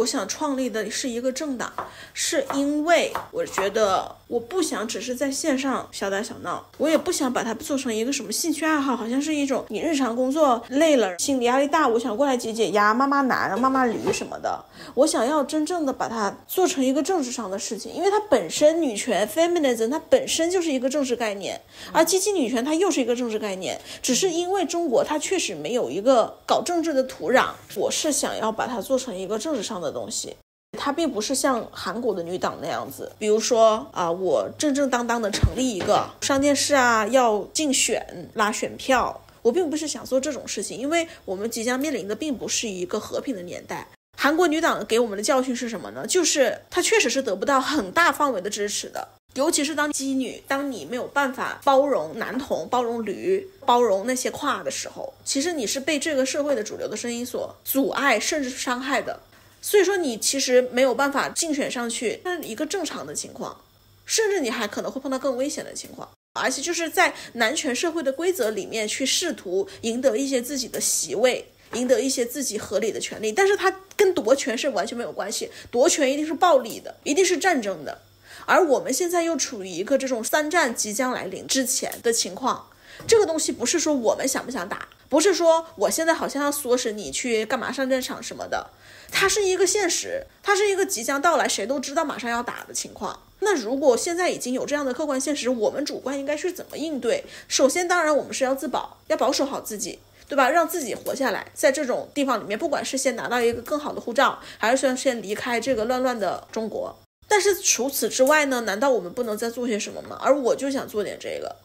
我想创立的是一个政党，是因为我觉得我不想只是在线上小打小闹，我也不想把它做成一个什么兴趣爱好，好像是一种你日常工作累了，心理压力大，我想过来解解压，骂骂男骂骂驴什么的。我想要真正的把它做成一个政治上的事情，因为它本身女权 feminism 它本身就是一个政治概念，而激进女权它又是一个政治概念，只是因为中国它确实没有一个搞政治的土壤，我是想要把它做成一个政治上的东西。它并不是像韩国的女党那样子，比如说我正正当当的成立一个上电视要竞选拉选票，我并不是想做这种事情，因为我们即将面临的并不是一个和平的年代。韩国女党给我们的教训是什么呢？就是它确实是得不到很大范围的支持的，尤其是当基女，当你没有办法包容男同、包容驴、包容那些跨的时候，其实你是被这个社会的主流的声音所阻碍甚至伤害的。所以说你其实没有办法竞选上去，那是一个正常的情况，甚至你还可能会碰到更危险的情况，而且就是在男权社会的规则里面去试图赢得一些自己的席位，赢得一些自己合理的权利，但是它跟夺权是完全没有关系，夺权一定是暴力的，一定是战争的，而我们现在又处于一个这种三战即将来临之前的情况。这个东西不是说我们想不想打，不是说我现在好像要唆使你去干嘛上战场什么的，它是一个现实，它是一个即将到来谁都知道马上要打的情况。那如果现在已经有这样的客观现实，我们主观应该去怎么应对？首先当然我们是要自保，要保守好自己，对吧？让自己活下来，在这种地方里面，不管是先拿到一个更好的护照，还是先离开这个乱乱的中国。但是除此之外呢，难道我们不能再做些什么吗？而我就想做点这个。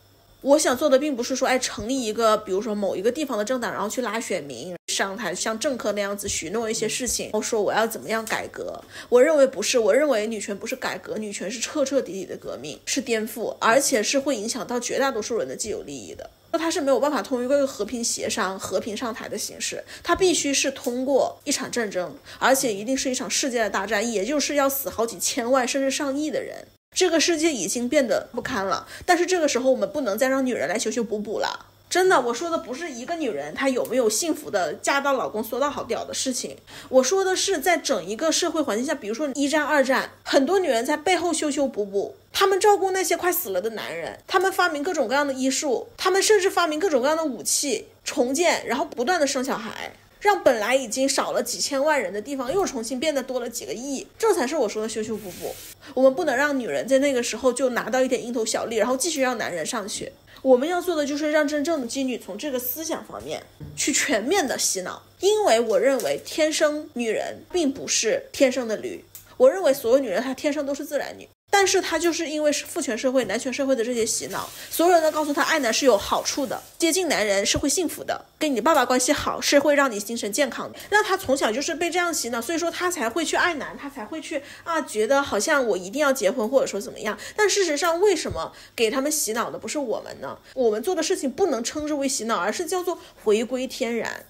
我想做的并不是说成立一个比如说某一个地方的政党，然后去拉选民上台像政客那样子许诺一些事情，然后说我要怎么样改革。我认为不是，我认为女权不是改革，女权是彻彻底底的革命，是颠覆，而且是会影响到绝大多数人的既有利益的。它是没有办法通过一个和平协商和平上台的形式，它必须是通过一场战争，而且一定是一场世界的大战，也就是要死好几千万甚至上亿的人。这个世界已经变得不堪了，但是这个时候我们不能再让女人来修修补补了。真的，我说的不是一个女人她有没有幸福的嫁到老公缩到好屌的事情，我说的是在整一个社会环境下，比如说一战二战，很多女人在背后修修补补，她们照顾那些快死了的男人，她们发明各种各样的医术，她们甚至发明各种各样的武器重建，然后不断的生小孩，让本来已经少了几千万人的地方又重新变得多了几个亿，这才是我说的修修补补。我们不能让女人在那个时候就拿到一点蝇头小利，然后继续让男人上去。我们要做的就是让真正的妓女从这个思想方面去全面的洗脑，因为我认为天生女人并不是天生的驴，我认为所有女人她天生都是自然女，但是她就是因为是父权社会男权社会的这些洗脑，所有人都告诉她爱男是有好处的，接近男人是会幸福的，跟你爸爸关系好是会让你精神健康的，让她从小就是被这样洗脑，所以说她才会去爱男，她才会去觉得好像我一定要结婚或者说怎么样。但事实上为什么给他们洗脑的不是我们呢？我们做的事情不能称之为洗脑，而是叫做回归天然。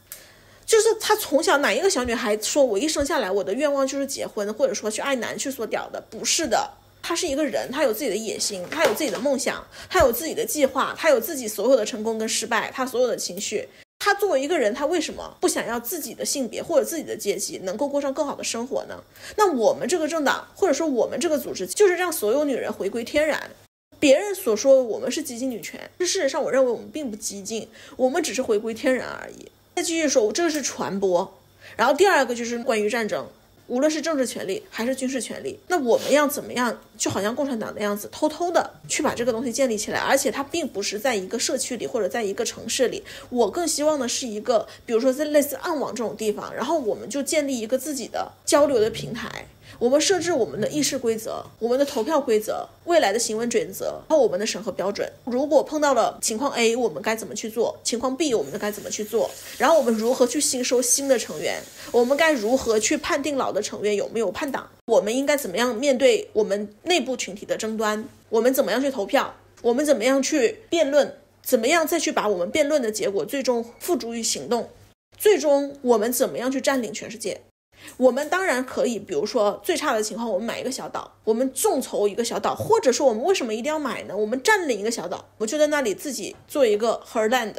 就是她从小哪一个小女孩说我一生下来我的愿望就是结婚，或者说去爱男去缩屌的？不是的，她是一个人，她有自己的野心，她有自己的梦想，她有自己的计划，她有自己所有的成功跟失败，她所有的情绪。她作为一个人，她为什么不想要自己的性别或者自己的阶级能够过上更好的生活呢？那我们这个政党或者说我们这个组织就是让所有女人回归天然。别人所说我们是激进女权，事实上我认为我们并不激进，我们只是回归天然而已。再继续说，这个是传播。然后第二个就是关于战争，无论是政治权利还是军事权利，那我们要怎么样就好像共产党的样子偷偷的去把这个东西建立起来，而且它并不是在一个社区里或者在一个城市里，我更希望的是一个比如说在类似暗网这种地方，然后我们就建立一个自己的交流的平台，我们设置我们的议事规则，我们的投票规则，未来的行为准则，然后我们的审核标准，如果碰到了情况 A 我们该怎么去做，情况 B 我们该怎么去做，然后我们如何去新收新的成员，我们该如何去判定老的成员有没有叛党，我们应该怎么样面对我们内部群体的争端，我们怎么样去投票，我们怎么样去辩论，怎么样再去把我们辩论的结果最终付诸于行动，最终我们怎么样去占领全世界。我们当然可以比如说最差的情况我们买一个小岛，我们众筹一个小岛，或者说我们为什么一定要买呢？我们占领一个小岛，我就在那里自己做一个 herland，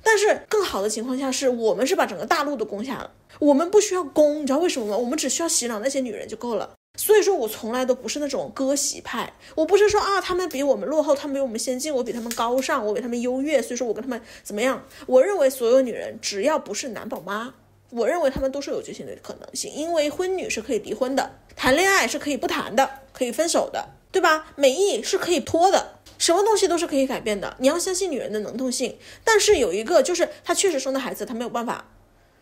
但是更好的情况下是我们是把整个大陆都攻下了，我们不需要攻，你知道为什么吗？我们只需要洗脑那些女人就够了。所以说我从来都不是那种割席派，我不是说啊他们比我们落后，他们比我们先进，我比他们高尚，我比他们优越，所以说我跟他们怎么样。我认为所有女人只要不是男宝妈，我认为她们都是有觉醒的可能性，因为婚女是可以离婚的，谈恋爱是可以不谈的，可以分手的，对吧？美意是可以脱的，什么东西都是可以改变的，你要相信女人的能动性。但是有一个就是她确实生的孩子，她没有办法，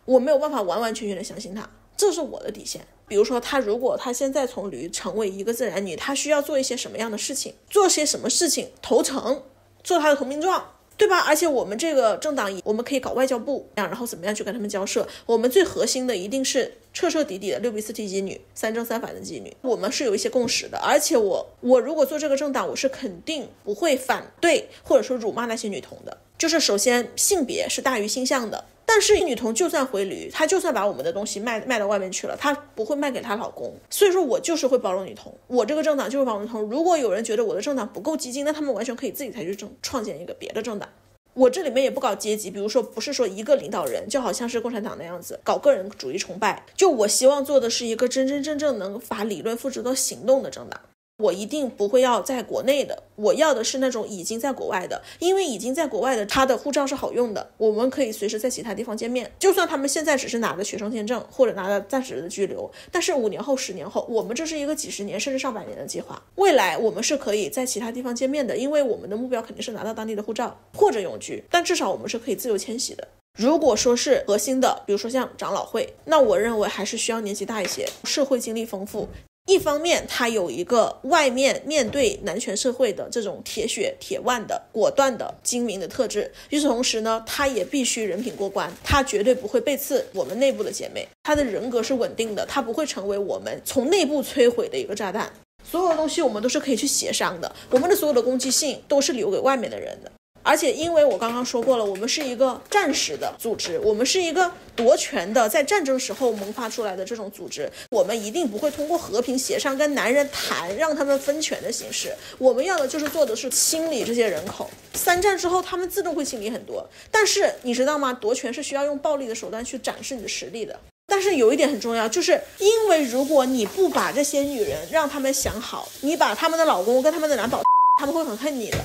我没有办法完完全全的相信她，这是我的底线。比如说她如果她现在从驴成为一个自然女，她需要做一些什么样的事情，做些什么事情投诚，做她的投名状，对吧？而且我们这个政党我们可以搞外交部，然后怎么样去跟他们交涉，我们最核心的一定是彻彻底底的6比4体妓女，3正3反的妓女，我们是有一些共识的。而且我如果做这个政党，我是肯定不会反对或者说辱骂那些女同的，就是首先性别是大于性向的。但是女同就算回驴，她就算把我们的东西卖到外面去了，她不会卖给她老公。所以说我就是会包容女同，我这个政党就是包容女同。如果有人觉得我的政党不够激进，那他们完全可以自己才去创建一个别的政党。我这里面也不搞阶级，比如说不是说一个领导人就好像是共产党那样子搞个人主义崇拜，就我希望做的是一个真真正正能把理论付诸到行动的政党。我一定不会要在国内的，我要的是那种已经在国外的，因为已经在国外的他的护照是好用的，我们可以随时在其他地方见面。就算他们现在只是拿个学生签证或者拿了暂时的居留，但是5年后10年后，我们这是一个几十年甚至上百年的计划，未来我们是可以在其他地方见面的，因为我们的目标肯定是拿到当地的护照或者永居，但至少我们是可以自由迁徙的。如果说是核心的，比如说像长老会，那我认为还是需要年纪大一些，社会经历丰富。一方面他有一个外面面对男权社会的这种铁血铁腕的果断的精明的特质，与此同时呢，他也必须人品过关，他绝对不会背刺我们内部的姐妹，他的人格是稳定的，他不会成为我们从内部摧毁的一个炸弹。所有的东西我们都是可以去协商的，我们的所有的攻击性都是留给外面的人的。而且因为我刚刚说过了，我们是一个战时的组织，我们是一个夺权的在战争时候萌发出来的这种组织，我们一定不会通过和平协商跟男人谈让他们分权的形式，我们要的就是做的是清理这些人口。3战之后他们自动会清理很多，但是你知道吗，夺权是需要用暴力的手段去展示你的实力的。但是有一点很重要，就是因为如果你不把这些女人让他们想好，你把他们的老公跟他们的男宝，他们会很恨你的，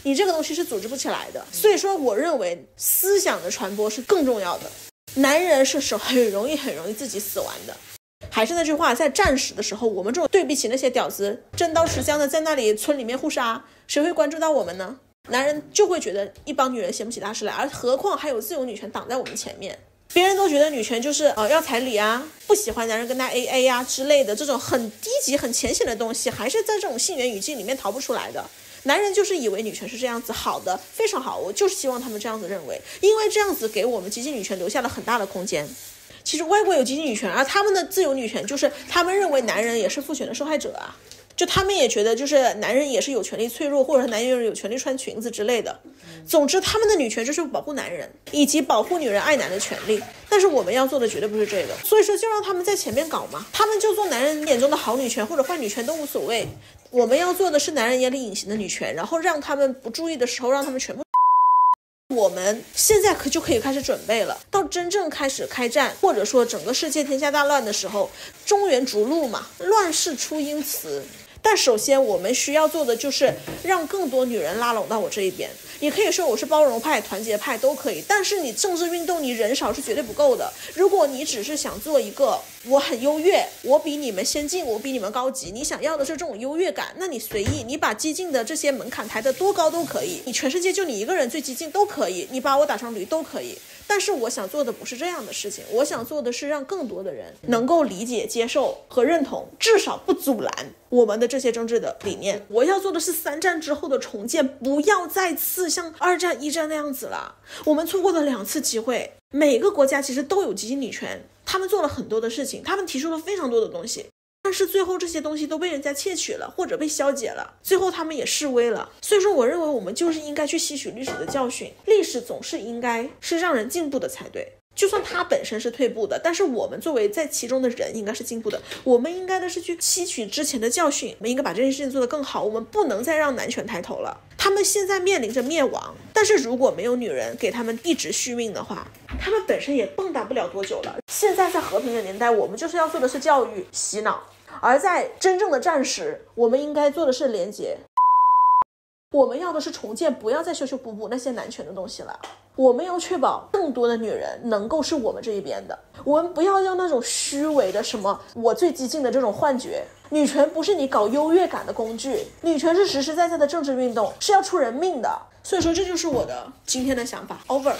你这个东西是组织不起来的。所以说我认为思想的传播是更重要的，男人是很容易自己死完的。还是那句话，在战时的时候，我们这种对比起那些屌丝真刀实枪的在那里村里面互杀，谁会关注到我们呢？男人就会觉得一帮女人掀不起大事来，而何况还有自由女权挡在我们前面。别人都觉得女权就是要彩礼啊，不喜欢男人跟他 AA 啊之类的这种很低级很浅显的东西，还是在这种性缘语境里面逃不出来的。男人就是以为女权是这样子，好的，非常好，我就是希望他们这样子认为，因为这样子给我们激进女权留下了很大的空间。其实外国有激进女权，而他们的自由女权就是他们认为男人也是父权的受害者啊，就他们也觉得就是男人也是有权利脆弱，或者是男人有权利穿裙子之类的。总之他们的女权就是保护男人以及保护女人爱男的权利，但是我们要做的绝对不是这个。所以说就让他们在前面搞嘛，他们就做男人眼中的好女权或者坏女权都无所谓，我们要做的是男人眼里隐形的女权，然后让他们不注意的时候让他们全部。我们现在就可以开始准备了，到真正开始开战，或者说整个世界天下大乱的时候，中原逐鹿嘛，乱世出英雌。但首先我们需要做的就是让更多女人拉拢到我这一边。你可以说我是包容派团结派都可以，但是你政治运动你人少是绝对不够的。如果你只是想做一个我很优越，我比你们先进，我比你们高级，你想要的是这种优越感，那你随意，你把激进的这些门槛抬得多高都可以，你全世界就你一个人最激进都可以，你把我打成驴都可以。但是我想做的不是这样的事情，我想做的是让更多的人能够理解接受和认同，至少不阻拦我们的这些政治的理念。我要做的是3战之后的重建，不要再次像2战1战那样子了。我们错过了2次机会，每个国家其实都有激进女权，他们做了很多的事情，他们提出了非常多的东西，但是最后这些东西都被人家窃取了或者被消解了，最后他们也示威了。所以说我认为我们就是应该去吸取历史的教训，历史总是应该是让人进步的才对，就算它本身是退步的，但是我们作为在其中的人应该是进步的。我们应该的是去吸取之前的教训，我们应该把这件事情做得更好，我们不能再让男权抬头了。他们现在面临着灭亡，但是如果没有女人给他们一直续命的话，他们本身也蹦跶不了多久了。现在在和平的年代，我们就是要做的是教育洗脑，而在真正的战时，我们应该做的是连结。我们要的是重建，不要再修修补补那些男权的东西了。我们要确保更多的女人能够是我们这一边的，我们不要要那种虚伪的什么我最激进的这种幻觉。女权不是你搞优越感的工具，女权是实实在在的政治运动，是要出人命的。所以说这就是我的今天的想法 over。